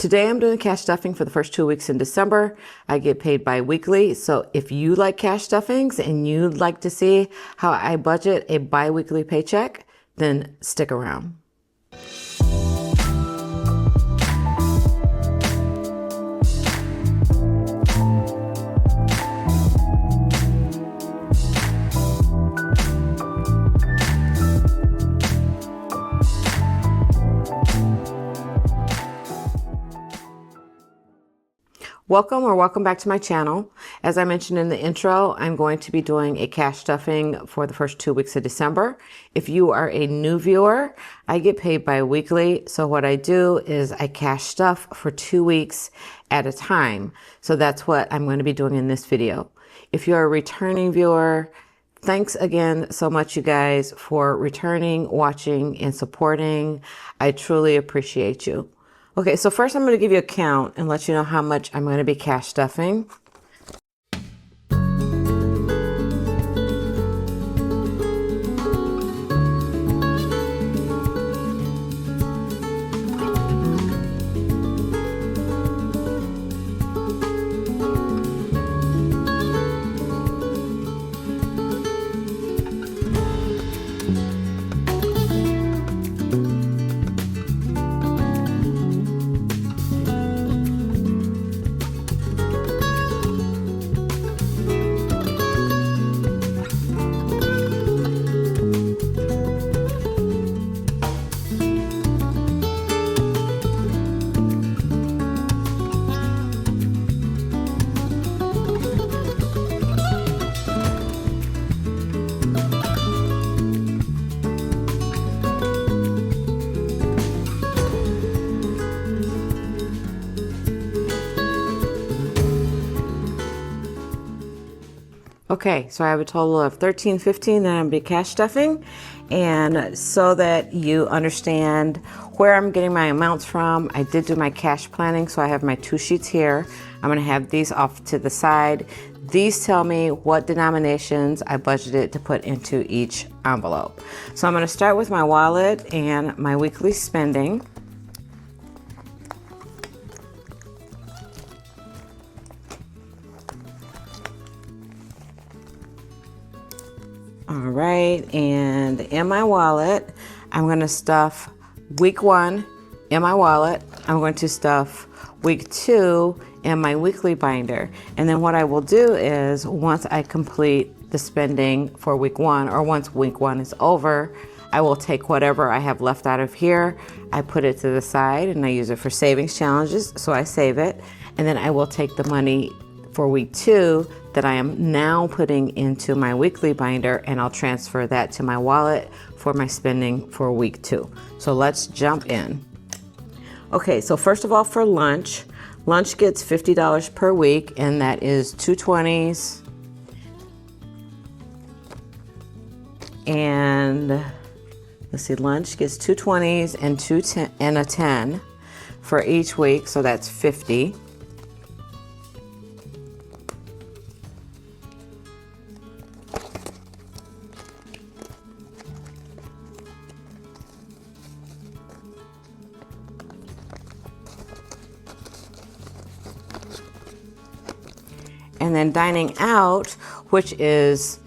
Today I'm doing cash stuffing for the first 2 weeks in December. I get paid bi-weekly. So if you like cash stuffings and you'd like to see how I budget a bi-weekly paycheck, then stick around. Welcome back to my channel. As I mentioned in the intro, I'm going to be doing a cash stuffing for the first 2 weeks of December. If you are a new viewer, I get paid bi-weekly. So what I do is I cash stuff for 2 weeks at a time. So that's what I'm going to be doing in this video. If you're a returning viewer, thanks again so much, you guys, for returning, watching, and supporting. I truly appreciate you. Okay, so first I'm going to give you a count and let you know how much I'm going to be cash stuffing. Okay, so I have a total of $13.15 that I'm gonna be cash stuffing, and so that you understand where I'm getting my amounts from, I did do my cash planning, so I have my 2 sheets here. I'm gonna have these off to the side. These tell me what denominations I budgeted to put into each envelope. So I'm gonna start with my wallet and my weekly spending. All right, and in my wallet, I'm going to stuff week 1 in my wallet. I'm going to stuff week 2 in my weekly binder. And then what I will do is once I complete the spending for week 1, or once week 1 is over, I will take whatever I have left out of here. I put it to the side and I use it for savings challenges, so I save it. And then I will take the money for week 2 that I am now putting into my weekly binder, and I'll transfer that to my wallet for my spending for week 2. So let's jump in. Okay, so first of all, for lunch gets $50 per week, and that is 2 20s and let's see, lunch gets 2 20s and a 10 for each week, so that's 50. And then dining out, which is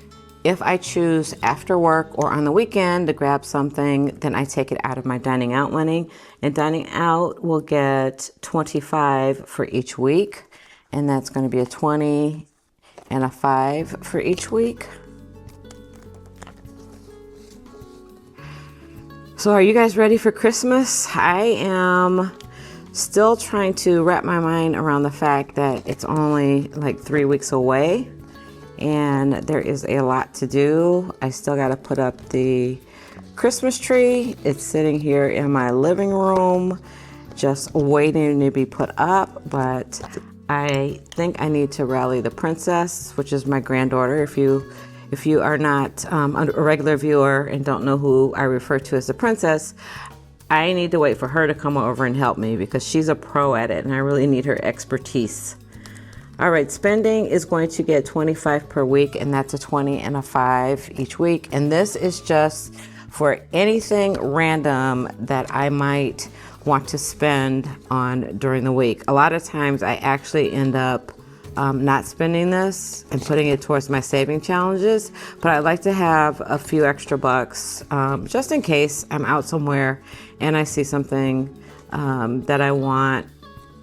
if I choose after work or on the weekend to grab something, then I take it out of my dining out money. And dining out will get 25 for each week. And that's going to be a 20 and a 5 for each week. So are you guys ready for Christmas? I am still trying to wrap my mind around the fact that it's only like 3 weeks away and there is a lot to do. I still got to put up the Christmas tree. It's sitting here in my living room just waiting to be put up, but I think I need to rally the princess, which is my granddaughter. If you are not a regular viewer and don't know who I refer to as the princess, I need to wait for her to come over and help me because she's a pro at it and I really need her expertise. All right, spending is going to get 25 per week, and that's a 20 and a 5 each week. And this is just for anything random that I might want to spend on during the week. A lot of times I actually end up not spending this and putting it towards my saving challenges, but I like to have a few extra bucks just in case I'm out somewhere and I see something that I want.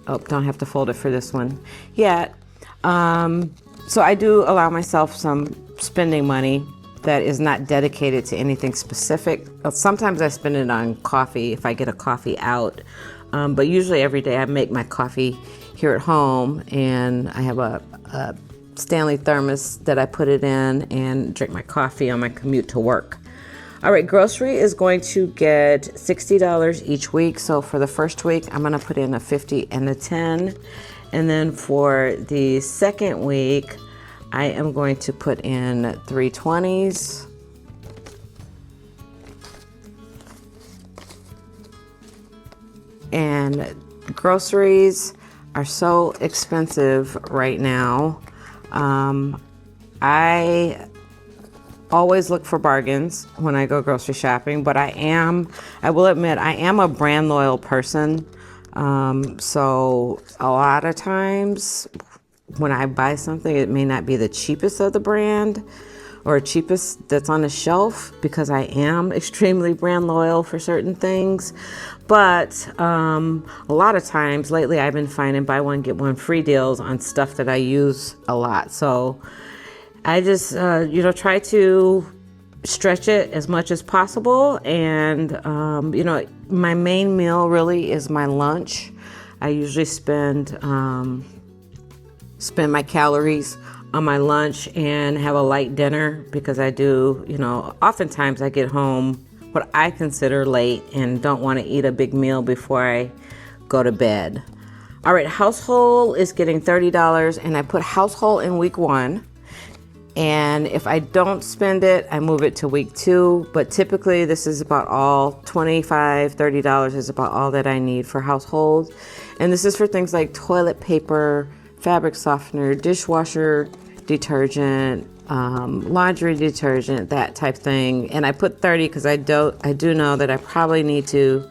Oh, don't have to fold it for this one yet. So I do allow myself some spending money that is not dedicated to anything specific. Sometimes I spend it on coffee if I get a coffee out, but usually every day I make my coffee here at home, and I have a Stanley thermos that I put it in and drink my coffee on my commute to work. All right, grocery is going to get $60 each week. So for the first week, I'm gonna put in a 50 and a 10. And then for the second week, I am going to put in 3 20s. And groceries are so expensive right now. I always look for bargains when I go grocery shopping, but I will admit, I am a brand loyal person. So a lot of times when I buy something, it may not be the cheapest of the brand or cheapest that's on the shelf, because I am extremely brand loyal for certain things. But a lot of times lately I've been finding buy one, get one free deals on stuff that I use a lot. So I just, try to stretch it as much as possible. And, my main meal really is my lunch. I usually spend my calories on my lunch and have a light dinner, because I do, oftentimes I get home what I consider late and don't want to eat a big meal before I go to bed. All right, household is getting $30, and I put household in week 1. And if I don't spend it, I move it to week 2. But typically this is about all, $25, $30 is about all that I need for household. And this is for things like toilet paper, fabric softener, dishwasher detergent, laundry detergent, that type thing. And I put 30 because I do know that I probably need to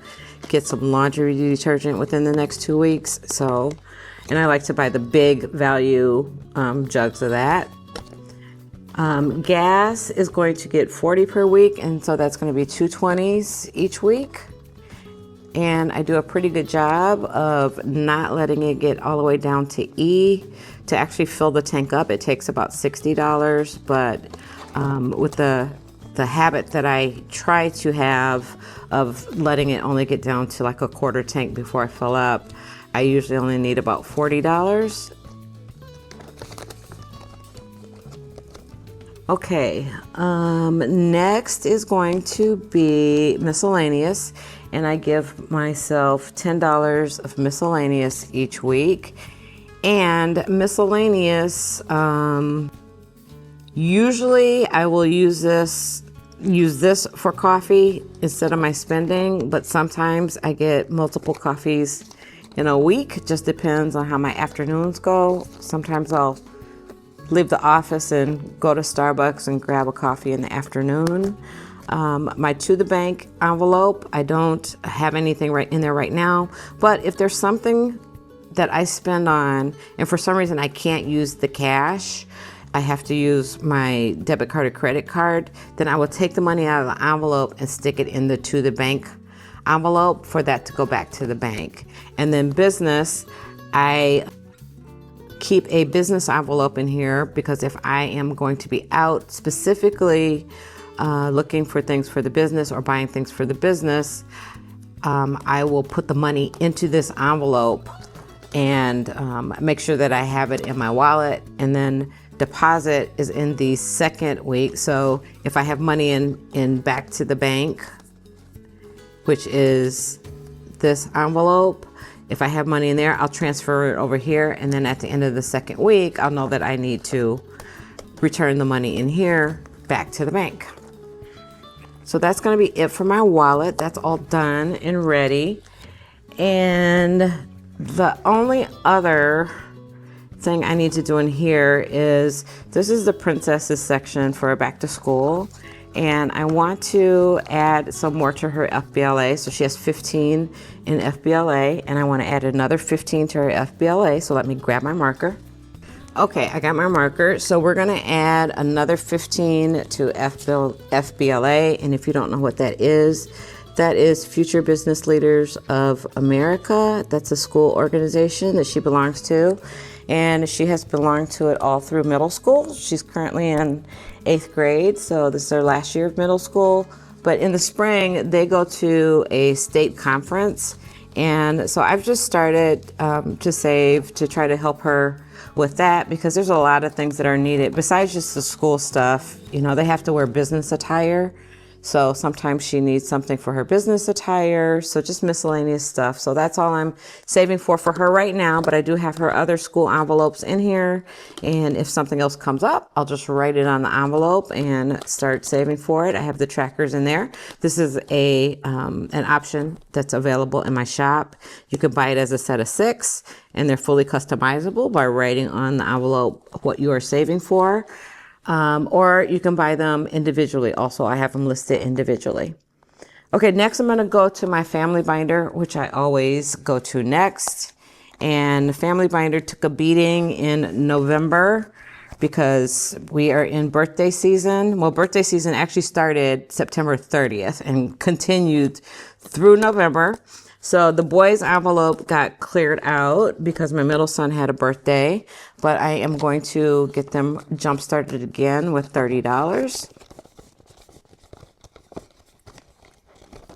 get some laundry detergent within the next 2 weeks. So, and I like to buy the big value jugs of that. Gas is going to get 40 per week, and so that's going to be 2 20s each week. And I do a pretty good job of not letting it get all the way down to E. To actually fill the tank up, it takes about $60, but with the habit that I try to have of letting it only get down to like a quarter tank before I fill up, I usually only need about $40. Okay, next is going to be miscellaneous, and I give myself $10 of miscellaneous each week. And miscellaneous, usually I will use this for coffee instead of my spending, but sometimes I get multiple coffees in a week. It just depends on how my afternoons go. Sometimes I'll leave the office and go to Starbucks and grab a coffee in the afternoon. My to the bank envelope, I don't have anything right in there right now, but if there's something that I spend on and for some reason I can't use the cash, I have to use my debit card or credit card, then I will take the money out of the envelope and stick it in the to the bank envelope for that to go back to the bank. And then business, I keep a business envelope in here because if I am going to be out specifically looking for things for the business or buying things for the business, I will put the money into this envelope and make sure that I have it in my wallet. And then deposit is in the second week. So if I have money in back to the bank, which is this envelope, if I have money in there, I'll transfer it over here. And then at the end of the second week, I'll know that I need to return the money in here back to the bank. So that's going to be it for my wallet. That's all done and ready. And the only other thing I need to do in here is, this is the princesses section for back to school. And I want to add some more to her FBLA. So she has 15 in FBLA, and I want to add another 15 to her FBLA. So let me grab my marker. Okay, I got my marker. So we're going to add another 15 to FBLA. And if you don't know what that is Future Business Leaders of America. That's a school organization that she belongs to. And she has belonged to it all through middle school. She's currently in 8th grade, so this is her last year of middle school. But in the spring, they go to a state conference. And so I've just started to save to try to help her with that, because there's a lot of things that are needed besides just the school stuff. You know, they have to wear business attire. So sometimes she needs something for her business attire, so just miscellaneous stuff. So that's all I'm saving for her right now, but I do have her other school envelopes in here. And if something else comes up, I'll just write it on the envelope and start saving for it. I have the trackers in there. This is an option that's available in my shop. You could buy it as a set of 6, and they're fully customizable by writing on the envelope what you are saving for. Or you can buy them individually. Also, I have them listed individually. Okay, next I'm going to go to my family binder, which I always go to next. And the family binder took a beating in November because we are in birthday season. Well, birthday season actually started September 30th and continued through November. So the boys' envelope got cleared out because my middle son had a birthday, but I am going to get them jump started again with $30.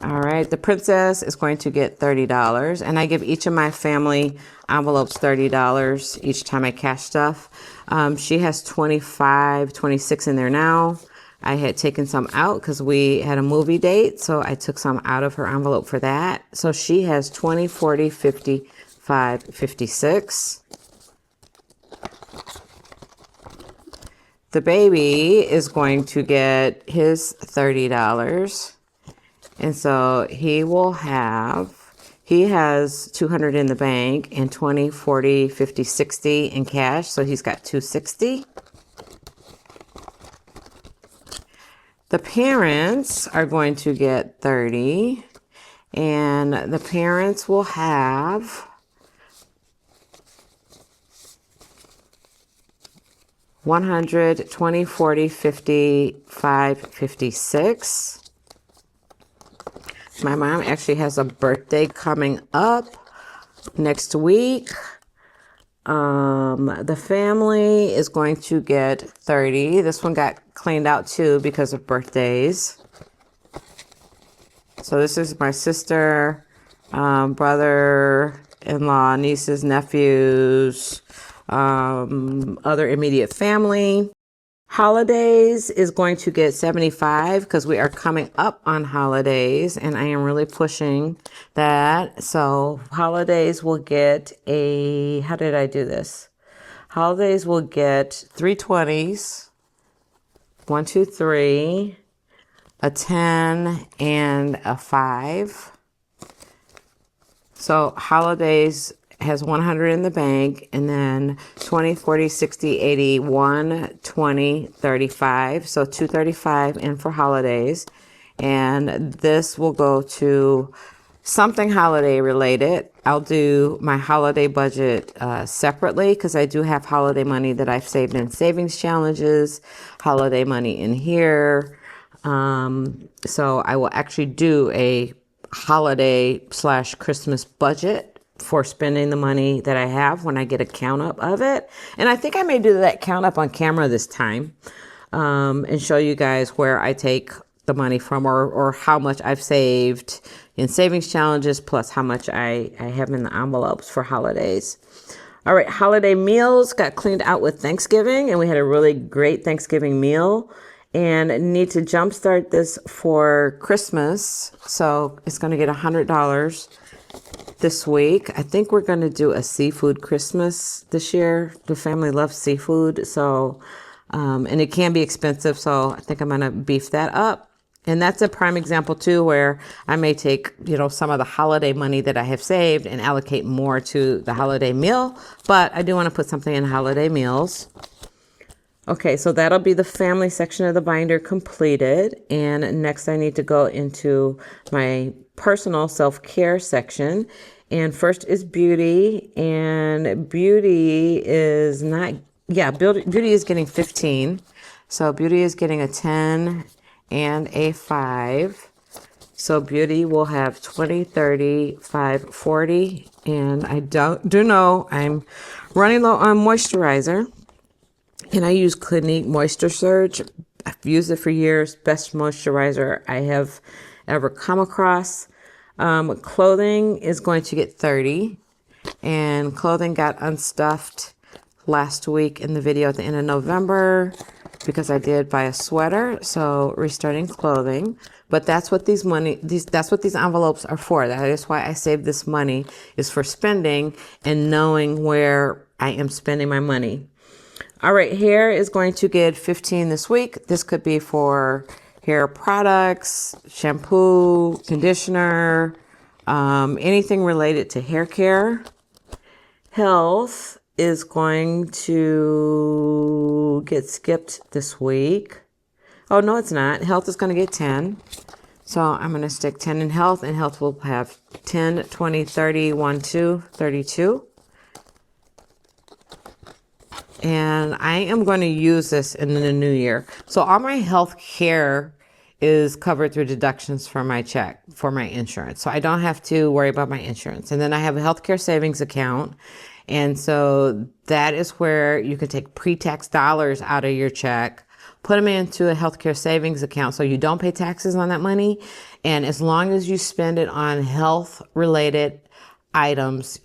All right, the princess is going to get $30, and I give each of my family envelopes $30 each time I cash stuff. She has 25, 26 in there now. I had taken some out because we had a movie date, so I took some out of her envelope for that. So she has 20, 40, 55, 56. The baby is going to get his $30. And so he has 200 in the bank and 20, 40, 50, 60 in cash. So he's got 260. The parents are going to get 30, and the parents will have 100, 20, 40, 55, 56. My mom actually has a birthday coming up next week. The family is going to get 30. This one got cleaned out too because of birthdays. So this is my sister, brother-in-law, nieces, nephews, other immediate family. Holidays is going to get 75 because we are coming up on holidays, and I am really pushing that. So holidays will get how did I do this? Holidays will get 3 20s, 1, 2, 3, a 10, and a 5. So holidays has 100 in the bank, and then 20, 40, 60, 80, 1, 20, 35. So 235 in for holidays. And this will go to something holiday related. I'll do my holiday budget separately because I do have holiday money that I've saved in savings challenges, holiday money in here. So I will actually do a holiday/Christmas budget for spending the money that I have when I get a count up of it. And I think I may do that count up on camera this time and show you guys where I take the money from, or how much I've saved in savings challenges plus how much I have in the envelopes for holidays. All right, holiday meals got cleaned out with Thanksgiving, and we had a really great Thanksgiving meal. And need to jumpstart this for Christmas. So it's going to get $100 this week. I think we're going to do a seafood Christmas this year. The family loves seafood. So, and it can be expensive. So I think I'm going to beef that up. And that's a prime example too, where I may take, some of the holiday money that I have saved and allocate more to the holiday meal. But I do want to put something in holiday meals. Okay, so that'll be the family section of the binder completed. And next I need to go into my personal self-care section. And first is beauty. And beauty is not, yeah, beauty is getting 15. So beauty is getting a 10 and a 5. So beauty will have 20, 30, 5, 40. And I do know I'm running low on moisturizer. And I use Clinique Moisture Surge. I've used it for years. Best moisturizer I have ever come across. Clothing is going to get 30. And clothing got unstuffed last week in the video at the end of November because I did buy a sweater. So restarting clothing. But that's what these envelopes are for. That is why I saved this money, is for spending and knowing where I am spending my money. All right, hair is going to get 15 this week. This could be for hair products, shampoo, conditioner, anything related to hair care. Health is going to get skipped this week. Oh, no, it's not. Health is going to get 10. So I'm going to stick 10 in health, and health will have 10, 20, 30, 1, 2, 32. And I am going to use this in the new year. So all my health care is covered through deductions for my check, for my insurance. So I don't have to worry about my insurance. And then I have a healthcare savings account. And so that is where you can take pre-tax dollars out of your check, put them into a healthcare savings account so you don't pay taxes on that money. And as long as you spend it on health related items,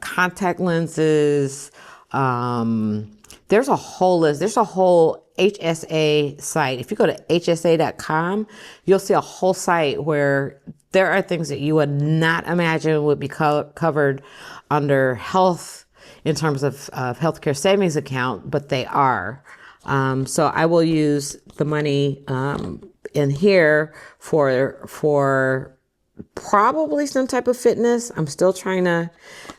contact lenses, there's a whole list. There's a whole HSA site. If you go to hsa.com, you'll see a whole site where there are things that you would not imagine would be covered under health in terms of healthcare savings account, but they are. So I will use the money in here for probably some type of fitness. I'm still trying to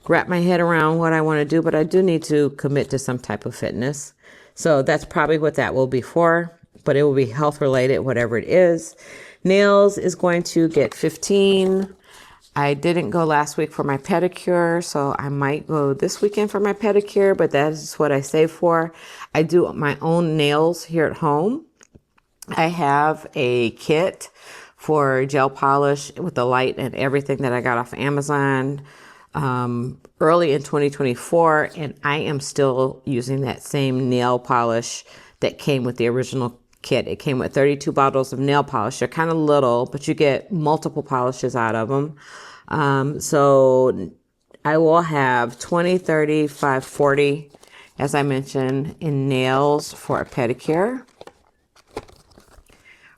wrap my head around what I want to do, but I do need to commit to some type of fitness. So that's probably what that will be for, but it will be health related, whatever it is. Nails is going to get 15. I didn't go last week for my pedicure, so I might go this weekend for my pedicure, but that is what I save for. I do my own nails here at home. I have a kit for gel polish with the light and everything that I got off Amazon early in 2024, and I am still using that same nail polish that came with the original kit. It came with 32 bottles of nail polish. They're kind of little, but you get multiple polishes out of them. So I will have 20, 30, 5, 40, as I mentioned, in nails for a pedicure.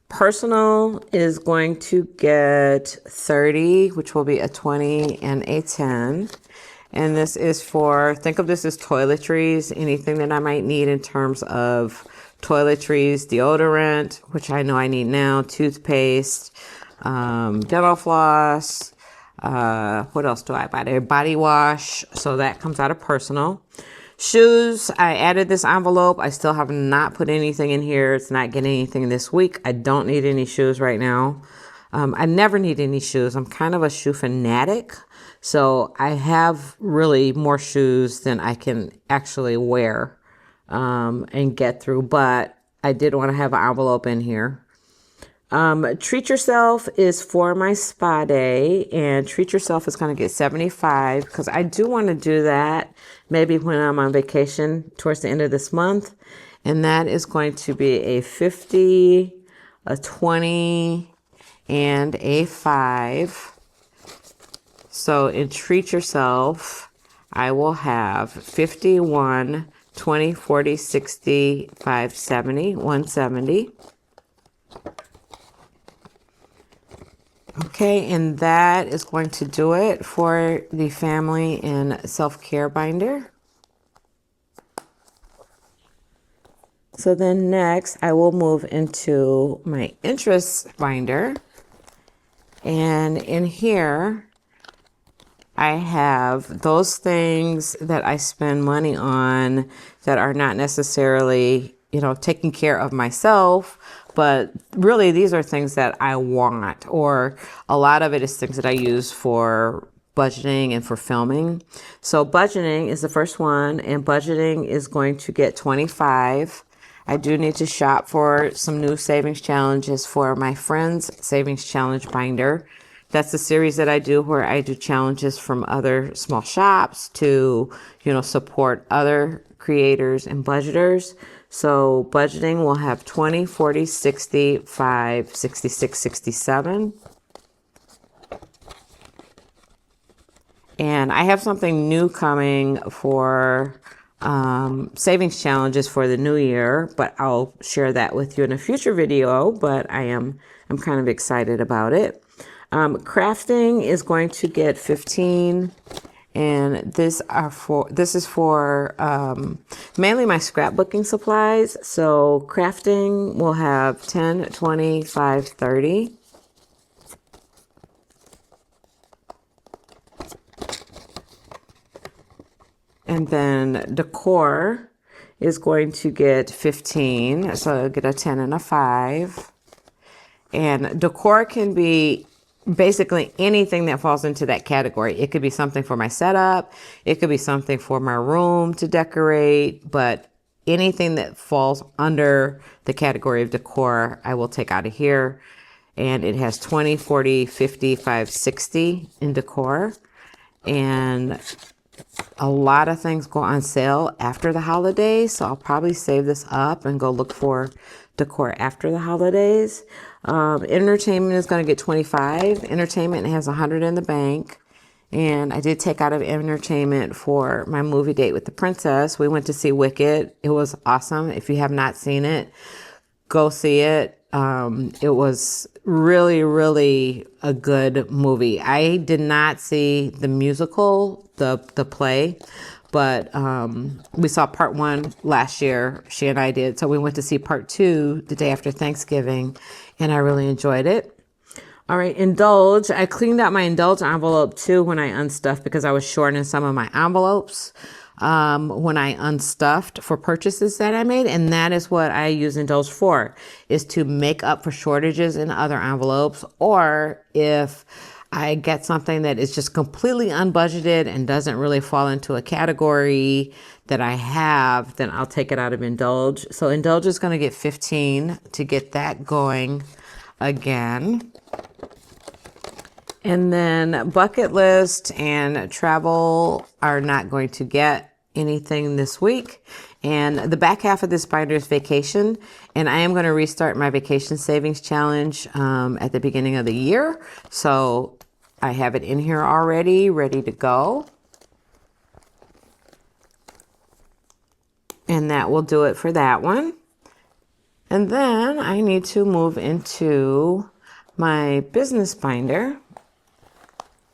Personal is going to get 30, which will be a 20 and a 10. And this is for, think of this as toiletries, anything that I might need in terms of toiletries, deodorant, which I know I need now, toothpaste, dental floss, what else do I buy there? Body wash. So that comes out of personal. Shoes, I added this envelope. I still have not put anything in here. It's not getting anything this week. I don't need any shoes right now. I never need any shoes. I'm kind of a shoe fanatic. So I have really more shoes than I can actually wear and get through. But I did want to have an envelope in here. Treat Yourself is for my spa day, and Treat Yourself is going to get 75 because I do want to do that maybe when I'm on vacation towards the end of this month. And that is going to be a 50, a 20, and a 5. So in Treat Yourself, I will have 51, 20, 40, 60, 5, 70, 170. Okay, and that is going to do it for the family and self-care binder. So then next I will move into my interest binder. And in here, I have those things that I spend money on that are not necessarily, taking care of myself, but really these are things that I want, or a lot of it is things that I use for budgeting and for filming. So budgeting is the first one, and budgeting is going to get 25. I do need to shop for some new savings challenges for my friend's savings challenge binder. That's the series that I do where I do challenges from other small shops to, support other creators and budgeters. So budgeting will have 20, 40, 60, 5, 66, 67. And I have something new coming for savings challenges for the new year, but I'll share that with you in a future video, but I'm kind of excited about it. Crafting is going to get 15, and this is for mainly my scrapbooking supplies. So crafting will have 10, 25, 30. And then decor is going to get 15, so I'll get a 10 and a 5. And decor can be basically anything that falls into that category. It could be something for my setup, it could be something for my room to decorate, but anything that falls under the category of decor, I will take out of here. And it has 20, 40, 50, 5, 60 in decor. And a lot of things go on sale after the holidays, so I'll probably save this up and go look for decor after the holidays. Entertainment is going to get 25. Entertainment has 100 in the bank. And I did take out of entertainment for my movie date with the princess. We went to see Wicked. It was awesome. If you have not seen it, go see it. It was really, really a good movie. I did not see the musical, the play, but we saw part 1 last year. She and I did. So we went to see part 2 the day after Thanksgiving, and I really enjoyed it. All right, Indulge. I cleaned out my Indulge envelope too when I unstuffed, because I was short in some of my envelopes when I unstuffed for purchases that I made. And that is what I use Indulge for, is to make up for shortages in other envelopes, or if I get something that is just completely unbudgeted and doesn't really fall into a category that I have, then I'll take it out of Indulge. So Indulge is going to get 15 to get that going again. And then bucket list and travel are not going to get anything this week. And the back half of this binder is vacation. And I am going to restart my vacation savings challenge at the beginning of the year. So I have it in here already, ready to go. And that will do it for that one. And then I need to move into my business binder.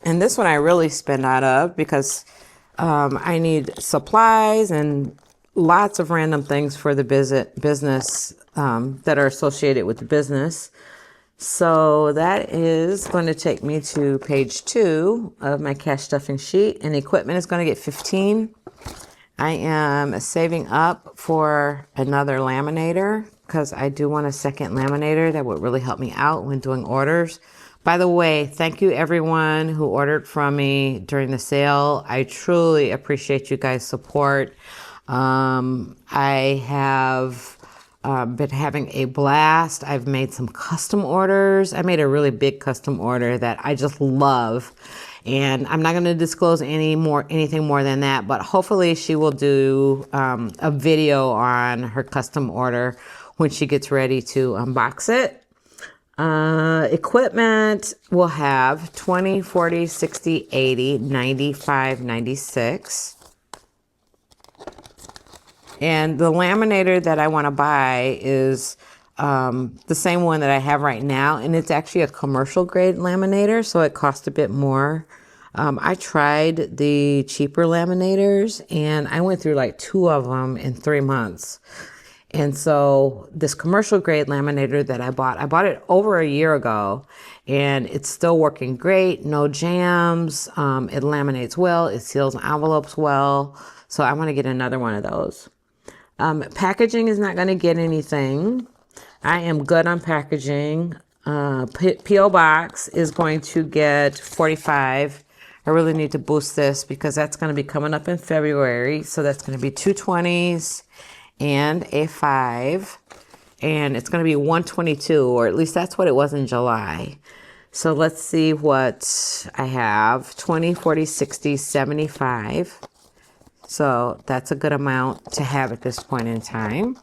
And this one I really spend out of, because I need supplies and lots of random things for the business that are associated with the business. So that is going to take me to page 2 of my cash stuffing sheet. And equipment is going to get 15. I am saving up for another laminator, because I do want a second laminator that would really help me out when doing orders. By the way, thank you everyone who ordered from me during the sale. I truly appreciate you guys' support. I have been having a blast. I've made some custom orders. I made a really big custom order that I just love. And I'm not going to disclose anything more than that, but hopefully she will do a video on her custom order when she gets ready to unbox it. Equipment will have 20, 40, 60, 80, 95, 96. And the laminator that I want to buy is the same one that I have right now. And it's actually a commercial grade laminator, so it costs a bit more. I tried the cheaper laminators, and I went through like 2 of them in 3 months. And so this commercial grade laminator that I bought it over a year ago, and it's still working great. No jams. It laminates well. It seals envelopes well. So I want to get another one of those. Packaging is not going to get anything. I am good on packaging. P.O. Box is going to get 45. I really need to boost this because that's going to be coming up in February. So that's going to be 220s and a 5. And it's going to be 122, or at least that's what it was in July. So let's see what I have. 20, 40, 60, 75. So that's a good amount to have at this point in time.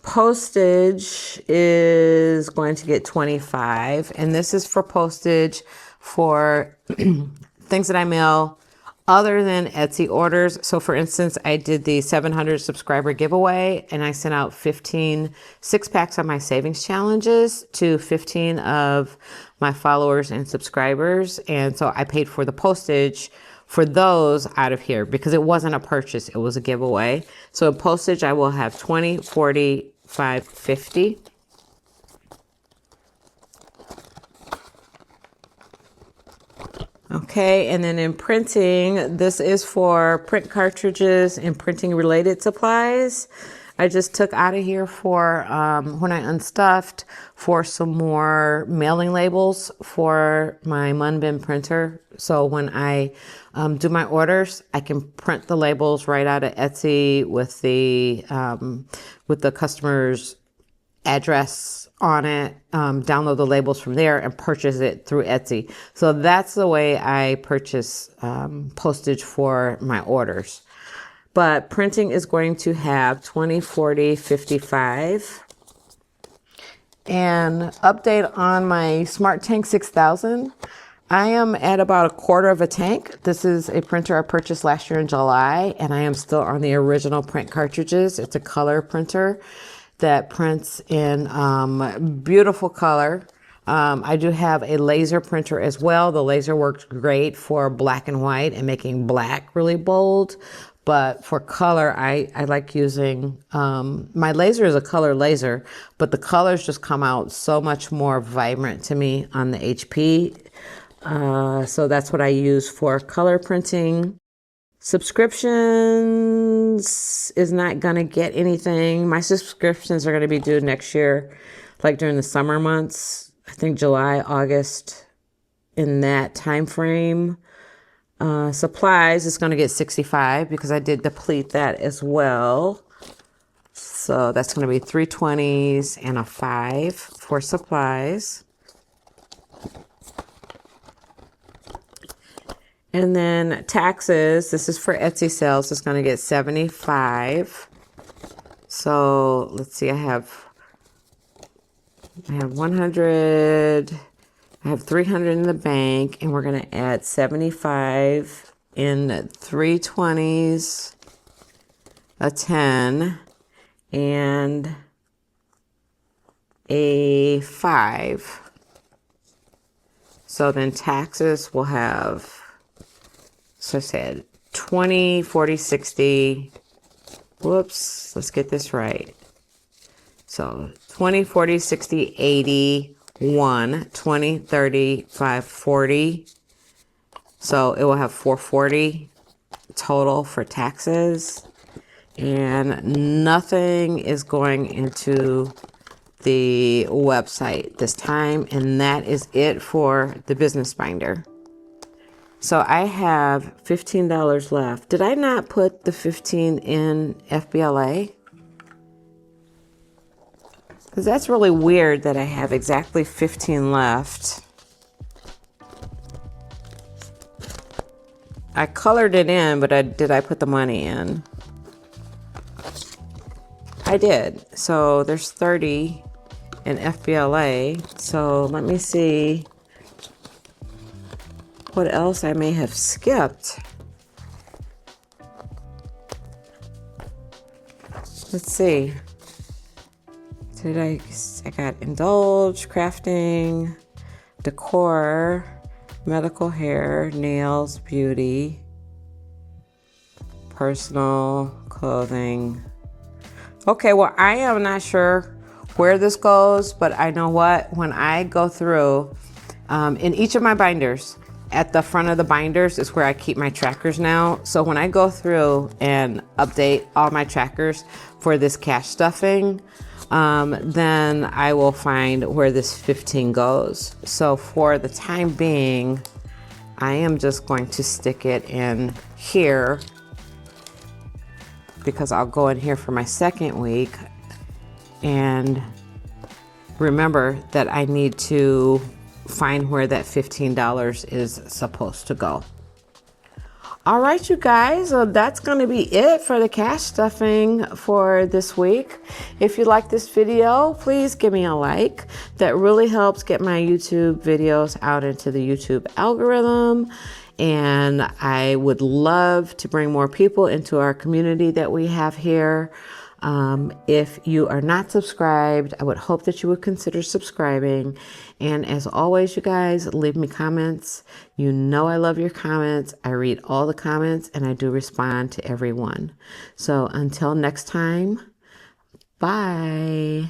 Postage is going to get 25, and this is for postage for things that I mail other than Etsy orders. So for instance, I did the 700 subscriber giveaway, and I sent out 15 6-packs of my savings challenges to 15 of my followers and subscribers. And so I paid for the postage for those out of here because it wasn't a purchase, it was a giveaway. So in postage, I will have 20, 40, 5, 50. Okay, and then in printing, this is for print cartridges and printing related supplies. I just took out of here for, when I unstuffed, for some more mailing labels for my Munbin printer. So when I do my orders, I can print the labels right out of Etsy with the customer's address on it, download the labels from there and purchase it through Etsy. So that's the way I purchase postage for my orders. But printing is going to have 20, 40, 55. And update on my SmartTank 6000. I am at about a quarter of a tank. This is a printer I purchased last year in July, and I am still on the original print cartridges. It's a color printer that prints in beautiful color. I do have a laser printer as well. The laser works great for black and white and making black really bold. But for color, I like using, my laser is a color laser, but the colors just come out so much more vibrant to me on the HP. So that's what I use for color printing. Subscriptions is not going to get anything. My subscriptions are going to be due next year, like during the summer months. I think July, August, in that time frame. Supplies is going to get 65 because I did deplete that as well. So that's going to be 320s and a 5 for supplies. And then taxes, this is for Etsy sales, it's going to get 75. So let's see, I have 100, I have 300 in the bank, and we're going to add 75 in 320s, a 10, and a 5. So then taxes will have, so I said 20, 40, 60. Whoops, let's get this right. So 20, 40, 60, 80, 1, 20, 30, 5, 40. So it will have 440 total for taxes. And nothing is going into the website this time. And that is it for the business binder. So I have $15 left. Did I not put the 15 in FBLA? Because that's really weird that I have exactly 15 left. I colored it in, but did I put the money in? I did. So there's 30 in FBLA. So let me see what else I may have skipped. Let's see. I got indulge, crafting, decor, medical hair, nails, beauty, personal, clothing, Okay, well, I am not sure where this goes, but I know what, when I go through in each of my binders, at the front of the binders is where I keep my trackers now. So when I go through and update all my trackers for this cash stuffing, then I will find where this 15 goes. So for the time being, I am just going to stick it in here because I'll go in here for my second week. And remember that I need to find where that $15 is supposed to go. All right, you guys, that's going to be it for the cash stuffing for this week. If you like this video, please give me a like. That really helps get my YouTube videos out into the YouTube algorithm. And I would love to bring more people into our community that we have here. If you are not subscribed, I would hope that you would consider subscribing. And as always, you guys, leave me comments. You know I love your comments. I read all the comments and I do respond to everyone. So until next time, bye.